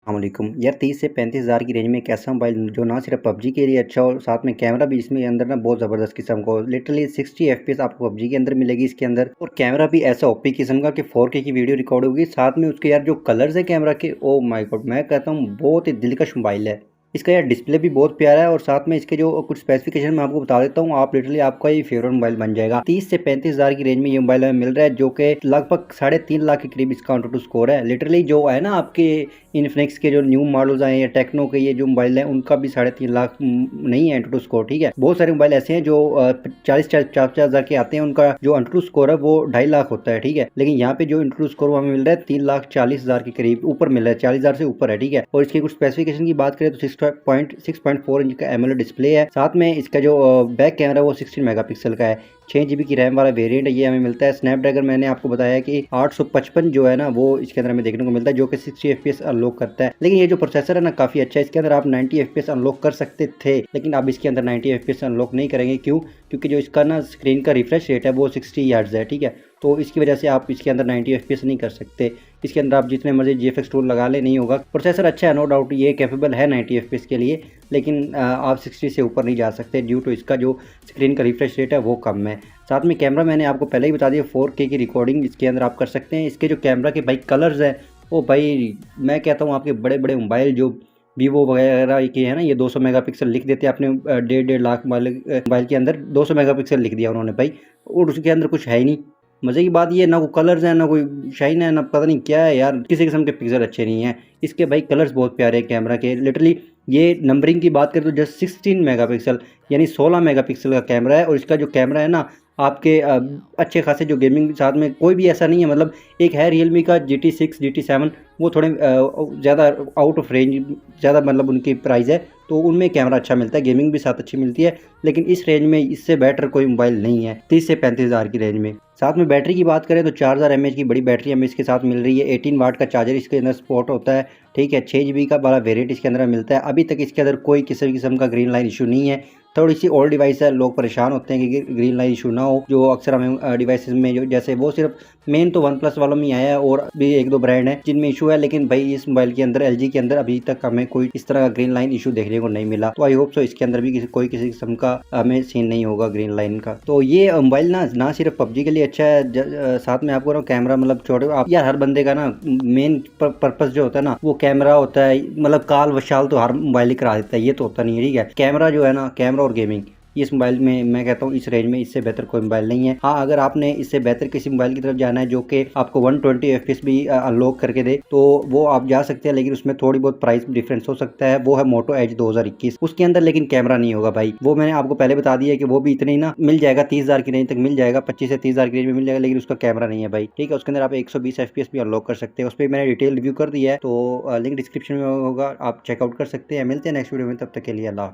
अस्सलामुअलैकुम यार 30 से 35 हज़ार की रेंज में एक ऐसा मोबाइल जो ना सिर्फ पबजी के लिए अच्छा और साथ में कैमरा भी इसमें अंदर ना बहुत ज़बरदस्त किस्म का हो। लिटरली 60 एफपीएस आपको पबजी के अंदर मिलेगी इसके अंदर, और कैमरा भी ऐसा ओपी किस्म का कि 4K की वीडियो रिकॉर्ड होगी। साथ में उसके यार जो कलर्स है कैमरा के, ओ माय गॉड, मैं कहता हूँ बहुत ही दिलकश मोबाइल है। इसका यार डिस्प्ले भी बहुत प्यारा है, और साथ में इसके जो कुछ स्पेसिफिकेशन मैं आपको बता देता हूँ, आप लिटरली आपका ये फेवरेट मोबाइल बन जाएगा। 30 से 35 हज़ार की रेंज में ये मोबाइल हमें मिल रहा है, जो कि लगभग 3.5 लाख के करीब इसका ऑन टू स्कोर है। लिटरली जो है ना आपके इन्फिनिक्स के जो न्यू मॉडल्स आए हैं, टेक्नो के ये जो मोबाइल हैं, उनका भी 3.5 लाख नहीं है एंटू स्कोर। ठीक है, बहुत सारे मोबाइल ऐसे हैं जो 40-50 हज़ार के आते हैं, उनका जो अंटू स्कोर है वो 2.5 लाख होता है। ठीक है, लेकिन यहाँ पे जो इंटू स्कोर हमें मिल रहा है 3,40,000 के करीब ऊपर मिल रहा है, 40,000 से ऊपर है। ठीक है, और इसकी कुछ स्पेसिफिकेशन की बात करें तो 6.4 इंच का एमोलेड डिस्प्ले है। साथ में इसका जो बैक कैमरा है वो 16 मेगापिक्सल का है। 6 GB की रैम वाला वेरिएंट है, ये हमें मिलता है। स्नैपड्रैगन मैंने आपको बताया कि 855 जो है ना वो इसके अंदर हमें देखने को मिलता है, जो कि 60 FPS अनलॉक करता है। लेकिन ये जो प्रोसेसर है ना काफ़ी अच्छा है, इसके अंदर आप 90 FPS अनलॉक कर सकते थे, लेकिन अब इसके अंदर 90 FPS अनलॉक नहीं करेंगे। क्यों? क्योंकि जो इसका ना स्क्रीन का रिफ्रेश रेट है वो 60 हर्ट्ज है। ठीक है, तो इसकी वजह से आप इसके अंदर 90 FPS नहीं कर सकते। इसके अंदर आप जितने मर्जी GFX टूल लगा ले, नहीं होगा। प्रोसेसर अच्छा है, नो डाउट ये कैपेबल है 90 FPS के लिए, लेकिन आप 60 से ऊपर नहीं जा सकते ड्यू टू इसका जो स्क्रीन का रिफ्रेश रेट है वो कम है। साथ में कैमरा मैंने आपको पहले ही बता दिया, 4K की रिकॉर्डिंग इसके अंदर आप कर सकते हैं। इसके जो कैमरा के भाई कलर्स है, वो भाई मैं कहता हूँ आपके बड़े बड़े मोबाइल जो वीवो वगैरह के है ना, ये 200 मेगापिक्सल लिख देते हैं अपने 1.5 लाख मोबाइल के अंदर 200 मेगापिक्सल लिख दिया उन्होंने भाई, और उसके अंदर कुछ है ही नहीं। मज़े की बात ये ना कोई कलर्स है, ना कोई शाइन है, ना पता नहीं क्या है यार, किसी किस्म के पिक्सल अच्छे नहीं है। इसके भाई कलर्स बहुत प्यारे हैं कैमरा के। लिटरली ये नंबरिंग की बात करें तो जस्ट 16 मेगापिक्सल यानी 16 मेगापिक्सल का कैमरा है। और इसका जो कैमरा है ना आपके अच्छे खासे जो गेमिंग साथ में कोई भी ऐसा नहीं है, मतलब एक है रियलमी का GT6 GT7, वो थोड़े ज़्यादा आउट ऑफ रेंज, ज़्यादा मतलब उनकी प्राइस है, तो उनमें कैमरा अच्छा मिलता है, गेमिंग भी साथ अच्छी मिलती है। लेकिन इस रेंज में इससे बेटर कोई मोबाइल नहीं है 30 से 35 हज़ार की रेंज में। साथ में बैटरी की बात करें तो 4000 mAh की बड़ी बैटरी हमें इसके साथ मिल रही है। 18 वाट का चार्जर इसके अंदर सपोर्ट होता है। ठीक है, 6 GB का बड़ा वेरिएंट इसके अंदर मिलता है। अभी तक इसके अंदर कोई किसी किस्म का ग्रीन लाइन इशू नहीं है। थोड़ी सी ओल्ड डिवाइस है, लोग परेशान होते हैं कि ग्रीन लाइन इशू ना हो, जो अक्सर हमें डिवाइसेस में जो जैसे वो सिर्फ मेन तो वन प्लस वालों में आया है, और भी एक दो ब्रांड है जिनमें इशू है। लेकिन भाई इस मोबाइल के अंदर LG के अंदर अभी तक हमें कोई इस तरह का ग्रीन लाइन इशू देखने को नहीं मिला। तो आई होप सो इसके अंदर भी कोई किसी किस्म का हमें सीन नहीं होगा ग्रीन लाइन का। तो ये मोबाइल ना सिर्फ पबजी के लिए अच्छा है, साथ में आपको ना कैमरा, मतलब छोटे आप यार, हर बंदे का ना मेन पर्पस जो होता है ना वो कैमरा होता है। मतलब काल वशाल तो हर मोबाइल ही करा देता है, ये तो होता नहीं है। ठीक है, कैमरा जो है ना, कैमरा और गेमिंग, इस मोबाइल में मैं कहता हूँ इस रेंज में इससे बेहतर कोई मोबाइल नहीं है। हाँ, अगर आपने इससे बेहतर किसी मोबाइल की तरफ जाना है जो कि आपको 120 FPS भी अनलॉक करके दे, तो वो आप जा सकते हैं, लेकिन उसमें थोड़ी बहुत प्राइस डिफरेंस हो सकता है। वो है मोटो एज 2021, उसके अंदर लेकिन कैमरा नहीं होगा भाई। वो मैंने आपको पहले बता दिया कि वो भी इतने ही ना मिल जाएगा, 30 हज़ार की रेंज तक मिल जाएगा, 25 से 30 हज़ार की रेंज में मिल जाएगा, लेकिन उसका कैमरा नहीं है भाई। ठीक है, उसके अंदर आप 120 FPS भी अनलॉक कर सकते हैं। उस पर मैंने डिटेल रिव्यू कर दिया है, तो लिंक डिस्क्रिप्शन में होगा, आप चेकआउट कर सकते हैं। मिलते हैं नेक्स्ट वीडियो में, तब तक के लिए अल्लाह।